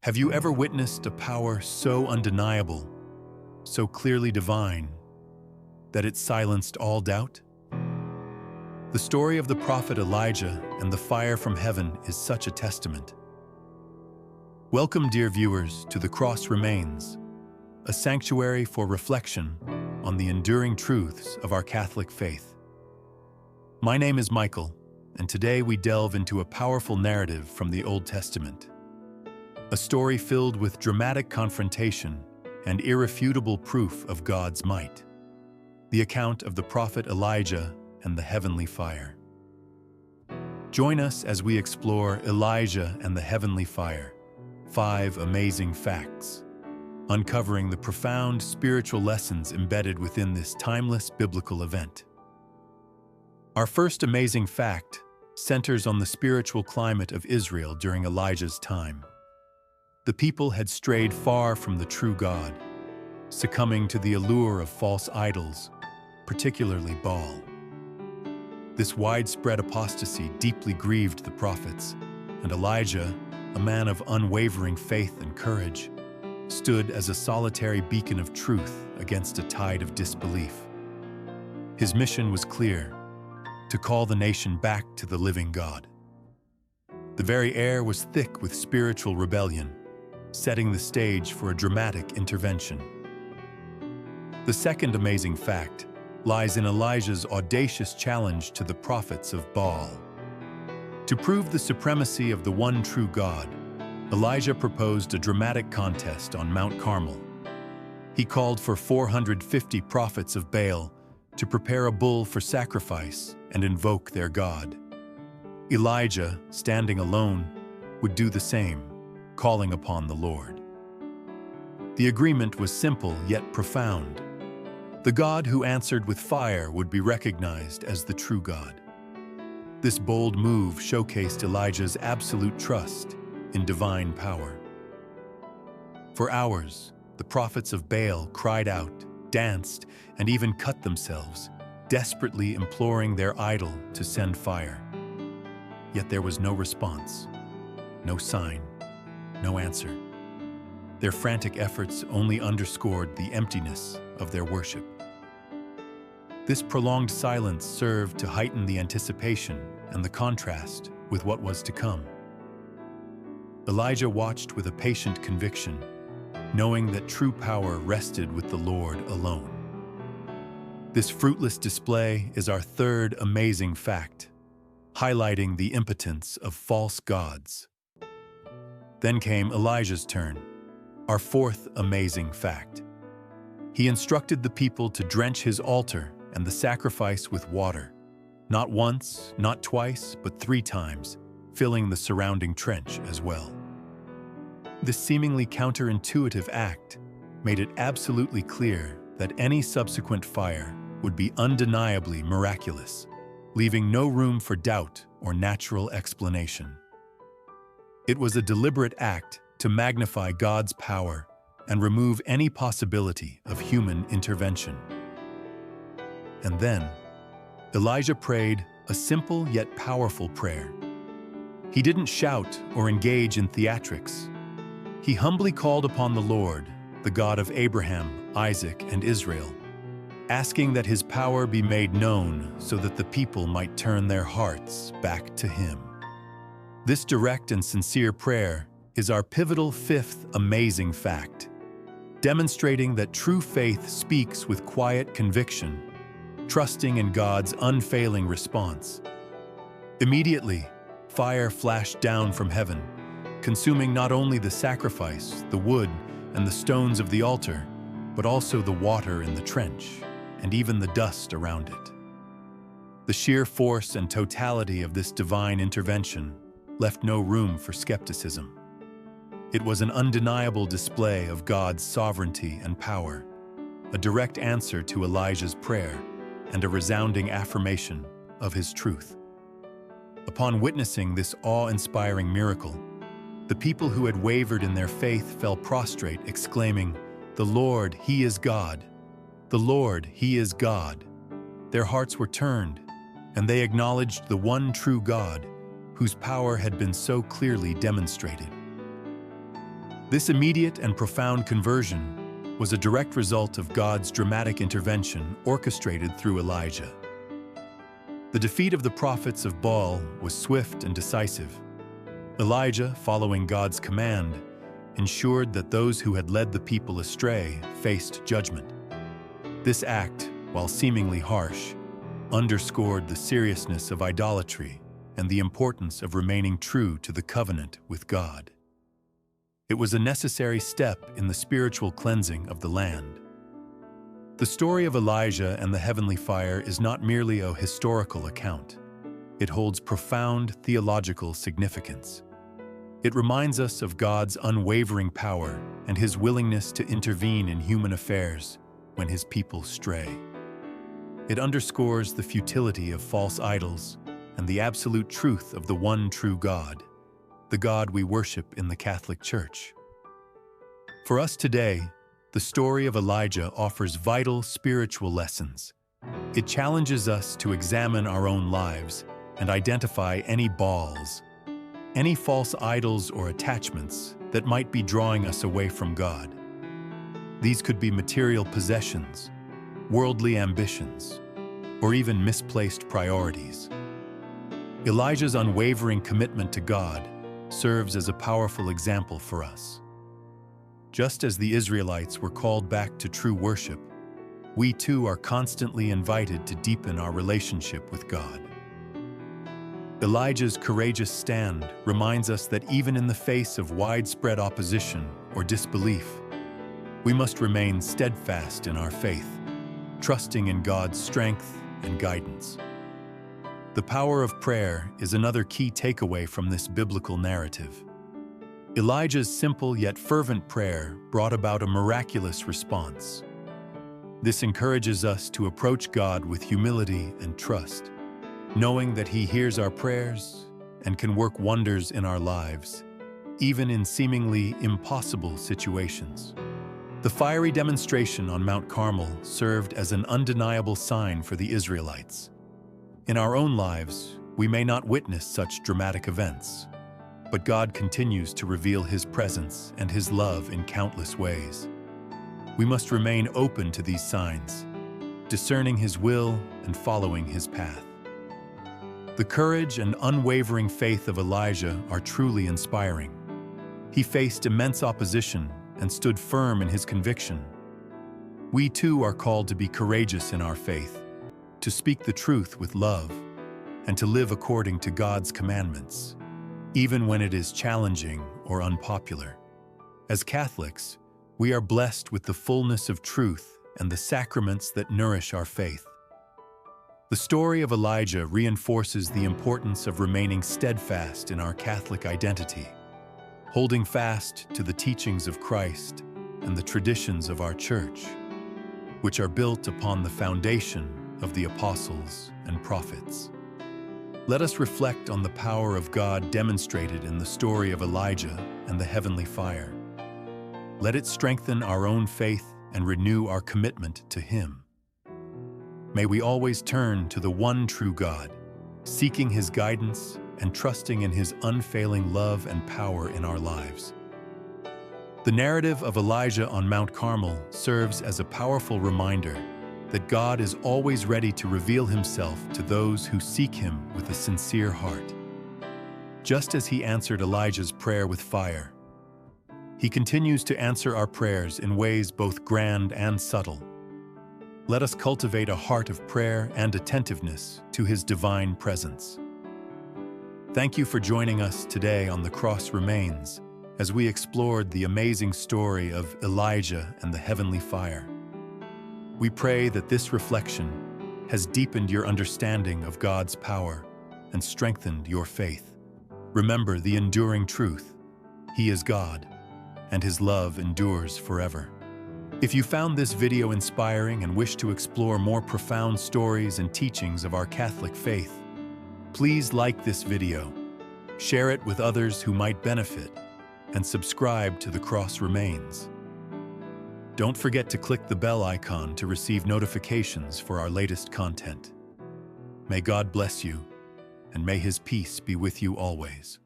Have you ever witnessed a power so undeniable, so clearly divine, that it silenced all doubt? The story of the prophet Elijah and the fire from heaven is such a testament. Welcome, dear viewers, to The Cross Remains, a sanctuary for reflection on the enduring truths of our Catholic faith. My name is Michael, and today we delve into a powerful narrative from the Old Testament. A story filled with dramatic confrontation and irrefutable proof of God's might. The account of the prophet Elijah and the heavenly fire. Join us as we explore Elijah and the heavenly fire, 5 amazing facts, uncovering the profound spiritual lessons embedded within this timeless biblical event. Our first amazing fact centers on the spiritual climate of Israel during Elijah's time. The people had strayed far from the true God, succumbing to the allure of false idols, particularly Baal. This widespread apostasy deeply grieved the prophets, and Elijah, a man of unwavering faith and courage, stood as a solitary beacon of truth against a tide of disbelief. His mission was clear: to call the nation back to the living God. The very air was thick with spiritual rebellion, setting the stage for a dramatic intervention. The second amazing fact lies in Elijah's audacious challenge to the prophets of Baal. To prove the supremacy of the one true God, Elijah proposed a dramatic contest on Mount Carmel. He called for 450 prophets of Baal to prepare a bull for sacrifice and invoke their God. Elijah, standing alone, would do the same, calling upon the Lord. The agreement was simple yet profound. The God who answered with fire would be recognized as the true God. This bold move showcased Elijah's absolute trust in divine power. For hours, the prophets of Baal cried out, danced, and even cut themselves, desperately imploring their idol to send fire. Yet there was no response, no sign, no answer. Their frantic efforts only underscored the emptiness of their worship. This prolonged silence served to heighten the anticipation and the contrast with what was to come. Elijah watched with a patient conviction, knowing that true power rested with the Lord alone. This fruitless display is our third amazing fact, highlighting the impotence of false gods. Then came Elijah's turn, our fourth amazing fact. He instructed the people to drench his altar and the sacrifice with water, not once, not twice, but 3 times, filling the surrounding trench as well. This seemingly counterintuitive act made it absolutely clear that any subsequent fire would be undeniably miraculous, leaving no room for doubt or natural explanation. It was a deliberate act to magnify God's power and remove any possibility of human intervention. And then, Elijah prayed a simple yet powerful prayer. He didn't shout or engage in theatrics. He humbly called upon the Lord, the God of Abraham, Isaac, and Israel, asking that his power be made known so that the people might turn their hearts back to him. This direct and sincere prayer is our pivotal 5th amazing fact, demonstrating that true faith speaks with quiet conviction, trusting in God's unfailing response. Immediately, fire flashed down from heaven, consuming not only the sacrifice, the wood, and the stones of the altar, but also the water in the trench, and even the dust around it. The sheer force and totality of this divine intervention left no room for skepticism. It was an undeniable display of God's sovereignty and power, a direct answer to Elijah's prayer, and a resounding affirmation of his truth. Upon witnessing this awe-inspiring miracle, the people who had wavered in their faith fell prostrate, exclaiming, "The Lord, He is God! The Lord, He is God!" Their hearts were turned, and they acknowledged the one true God, whose power had been so clearly demonstrated. This immediate and profound conversion was a direct result of God's dramatic intervention orchestrated through Elijah. The defeat of the prophets of Baal was swift and decisive. Elijah, following God's command, ensured that those who had led the people astray faced judgment. This act, while seemingly harsh, underscored the seriousness of idolatry and the importance of remaining true to the covenant with God. It was a necessary step in the spiritual cleansing of the land. The story of Elijah and the heavenly fire is not merely a historical account. It holds profound theological significance. It reminds us of God's unwavering power and His willingness to intervene in human affairs when His people stray. It underscores the futility of false idols and the absolute truth of the one true God, the God we worship in the Catholic Church. For us today, the story of Elijah offers vital spiritual lessons. It challenges us to examine our own lives and identify any Baals, any false idols or attachments that might be drawing us away from God. These could be material possessions, worldly ambitions, or even misplaced priorities. Elijah's unwavering commitment to God serves as a powerful example for us. Just as the Israelites were called back to true worship, we too are constantly invited to deepen our relationship with God. Elijah's courageous stand reminds us that even in the face of widespread opposition or disbelief, we must remain steadfast in our faith, trusting in God's strength and guidance. The power of prayer is another key takeaway from this biblical narrative. Elijah's simple yet fervent prayer brought about a miraculous response. This encourages us to approach God with humility and trust, knowing that He hears our prayers and can work wonders in our lives, even in seemingly impossible situations. The fiery demonstration on Mount Carmel served as an undeniable sign for the Israelites. In our own lives, we may not witness such dramatic events, but God continues to reveal His presence and His love in countless ways. We must remain open to these signs, discerning His will and following His path. The courage and unwavering faith of Elijah are truly inspiring. He faced immense opposition and stood firm in his conviction. We too are called to be courageous in our faith, to speak the truth with love, and to live according to God's commandments, even when it is challenging or unpopular. As Catholics, we are blessed with the fullness of truth and the sacraments that nourish our faith. The story of Elijah reinforces the importance of remaining steadfast in our Catholic identity, holding fast to the teachings of Christ and the traditions of our Church, which are built upon the foundation of the apostles and prophets. Let us reflect on the power of God demonstrated in the story of Elijah and the heavenly fire. Let it strengthen our own faith and renew our commitment to Him. May we always turn to the one true God, seeking His guidance and trusting in His unfailing love and power in our lives. The narrative of Elijah on Mount Carmel serves as a powerful reminder that God is always ready to reveal Himself to those who seek Him with a sincere heart. Just as He answered Elijah's prayer with fire, He continues to answer our prayers in ways both grand and subtle. Let us cultivate a heart of prayer and attentiveness to His divine presence. Thank you for joining us today on The Cross Remains as we explored the amazing story of Elijah and the heavenly fire. We pray that this reflection has deepened your understanding of God's power and strengthened your faith. Remember the enduring truth: He is God, and His love endures forever. If you found this video inspiring and wish to explore more profound stories and teachings of our Catholic faith, please like this video, share it with others who might benefit, and subscribe to The Cross Remains. Don't forget to click the bell icon to receive notifications for our latest content. May God bless you, and may His peace be with you always.